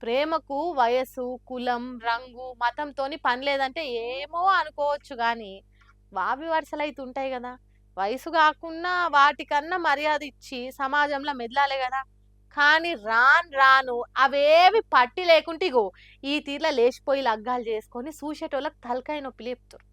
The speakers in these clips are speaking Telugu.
ప్రేమకు వయస్సు, కులం, రంగు, మతంతోని పని లేదంటే ఏమో అనుకోవచ్చు గానీ, వావి వరుసలైతే ఉంటాయి గదా! వయసు గాకున్నా వాటికన్నా మర్యాద ఇచ్చి సమాజంలో మెదలాలే గదా! కానీ రాను రాను అవేవి పట్టి లేకుంటే ఇగో ఈ తీర్ల లేచిపోయి లగ్గాలు చేసుకొని చూసేటోళ్ళకి తలకాయ నొప్పి లేపుతుర్రు.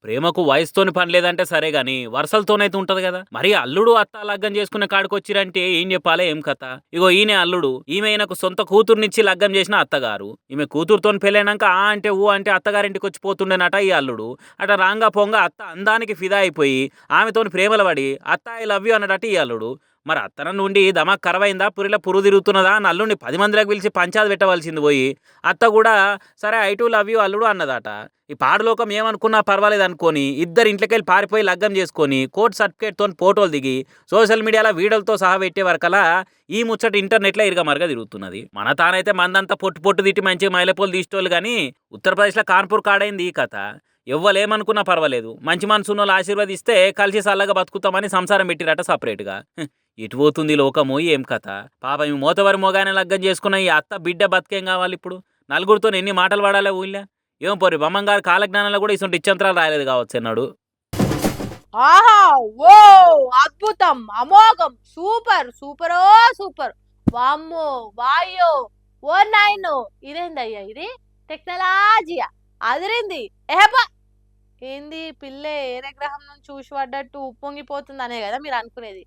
ప్రేమకు వయసుతోని పని లేదంటే సరే గాని వరుసలతోనైతే ఉంటది కదా. మరి అల్లుడు అత్త లగ్గం చేసుకునే కాడికొచ్చిరంటే ఏం చెప్పాలి ఏం కథ. ఇగో ఈయనే అల్లుడు, ఈమె ఈయనకు సొంత కూతుర్నిచ్చి లగ్గం చేసిన అత్తగారు. ఈమె కూతురుతోని పెళ్ళైనాక ఆ అంటే ఊ అంటే అత్తగారింటికి వచ్చి పోతుండేనట ఈ అల్లుడు. అట రాంగా పొంగ అత్త అందానికి ఫిదా అయిపోయి ఆమెతోని ప్రేమలు పడి అత్త ఐ లవ్ యూ అన్నడట ఈ అల్లుడు. మరి అత్తన నుండి దమాక్ కరవైందా, పురిలో పురుగు తిరుగుతున్నదా అని అల్లుడిని 10 మందిలకు పిలిచి పంచాది పెట్టవలసింది పోయి అత్త కూడా సరే ఐ టు లవ్ యూ అల్లుడు అన్నదట. ఈ పాడలోకం ఏమనుకున్నా పర్వాలేదు అనుకొని ఇద్దరు ఇంట్లోకెళ్ళి పారిపోయి లగ్గం చేసుకొని కోర్టు సర్టిఫికేట్తో ఫోటోలు దిగి సోషల్ మీడియాలో వీడియోలతో సహా పెట్టే వరకలా ఈ ముచ్చట ఇంటర్నెట్లో ఇరగమరగా తిరుగుతున్నది. మన తానైతే మందంతా పొట్టు పొట్టు తిట్టి మంచి మైలపోలు తీసేటోళ్ళు కానీ ఉత్తరప్రదేశ్లో కాన్పూర్ కాడైంది ఈ కథ. ఎవ్వలేమనుకున్నా పర్వాలేదు, మంచి మనసున్న వాళ్ళు ఆశీర్వదిస్తే కలిసి సల్లగా బతుకుతామని సంసారం పెట్టిరట సపరేట్గా. ఎటు పోతుంది లోకము ఏం కథ. పాప ఈ మోతవరి మొగానే లగ్గం చేసుకున్న ఈ అత్త బిడ్డ బతికేం కావాలి ఇప్పుడు. నలుగురితో ఎన్ని మాటలు పడాలి ఊళ్ళో. ఏం పోరి బొమ్మంగారు కాలజ్ఞానంలో కూడా ఇటువంటి ఇచ్చంతరాలు రాయలేదు కావచ్చు అన్నాడు. ఆహా! ఓ అద్భుతం, అమోఘం, సూపర్, సూపరో సూపర్, వామ్మో, వాయ్యో, ఓ నాయనో, ఇదేందయ్యా ఇది టెక్నాలజీయా, అదిరింది. ఎహబా ఏంది పిల్లే ఏరే గ్రహం నుంచి చూసి పడ్డట్టు ఉప్పొంగిపోతుంది అనే కదా మీరు అనుకునేది.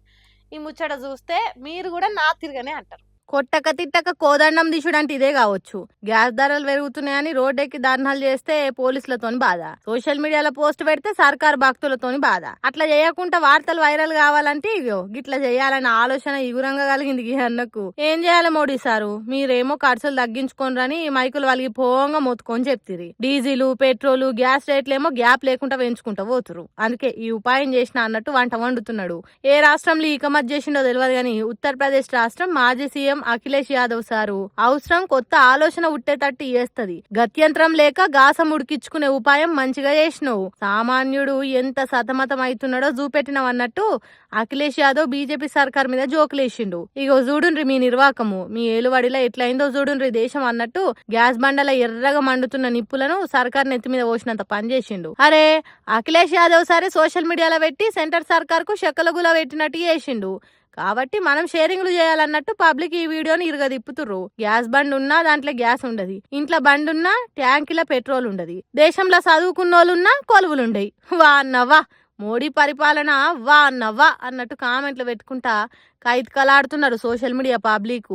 ఈ ముచ్చట చూస్తే మీరు కూడా నా తిరగనే అంటారు. కొట్టక తిట్టక కోదండం దిశుడంటే ఇదే కావచ్చు. గ్యాస్ ధరలు పెరుగుతున్నాయని రోడ్డెక్కి ధర్నాలు చేస్తే పోలీసులతోని బాధ, సోషల్ మీడియాలో పోస్ట్ పెడితే సర్కార్ భక్తులతోని బాధ. అట్లా చేయకుండా వార్తలు వైరల్ కావాలంటే ఇగో గిట్లా చేయాలన్న ఆలోచన ఇగురంగా కలిగింది ఈ అన్నకు. ఏం చేయాలి మోడీ సారు, మీరేమో ఖర్చులు తగ్గించుకోనరని మైకులు వాళ్ళకి పోంగా మొత్తుకొని చెప్తిరి. డీజిల్, పెట్రోల్, గ్యాస్ రేట్లేమో గ్యాప్ లేకుండా పెంచుకుంటా పోతురు. అందుకే ఈ ఉపాయం చేసిన అన్నట్టు వంట వండుతున్నాడు. ఏ రాష్ట్రంలో ఈ కమత్ చేసిండో తెలియదు కానీ ఉత్తరప్రదేశ్ రాష్ట్రం మాజీ సీఎం అఖిలేష్ యాదవ్ సారు అవసరం కొత్త ఆలోచన ఉట్టేటట్టు చేస్తది. గత్యంతరం లేక గాసం ఉడికించుకునే ఉపాయం మంచిగా చేసినవు. సామాన్యుడు ఎంత సతమతం అవుతున్నాడో చూపెట్టినవు అన్నట్టు అఖిలేష్ యాదవ్ బీజేపీ సర్కార్ మీద జోకులేసిండు. ఇగో చూడుండ్రి మీ నిర్వాకము, మీ ఏలువాడిలో ఎట్లయిందో చూడుండ్రి దేశం అన్నట్టు గ్యాస్ బండల ఎర్రగా మండుతున్న నిప్పులను సర్కార్ నెత్తి మీద పోసినంత పనిచేసిండు. అరే అఖిలేష్ యాదవ్ సారే సోషల్ మీడియాలో పెట్టి సెంటర్ సర్కార్ కు శకలగుల పెట్టినట్టు చేసిండు. కాబట్టి మనం షేరింగ్లు చేయాలన్నట్టు పబ్లిక్ ఈ వీడియోని ఇరగదిప్పుతుర్రు. గ్యాస్ బండ్ ఉన్నా దాంట్లో గ్యాస్ ఉండదు, ఇంట్లో బండ్ ఉన్నా ట్యాంకుల పెట్రోల్ ఉండదు, దేశంలో చదువుకున్నోళ్ళున్నా కొలువులుండయి. వా అన్నవా మోడీ పరిపాలన, వా అన్నవా అన్నట్టు కామెంట్లు పెట్టుకుంటా కైత్ కలాడుతున్నారు సోషల్ మీడియా పబ్లిక్.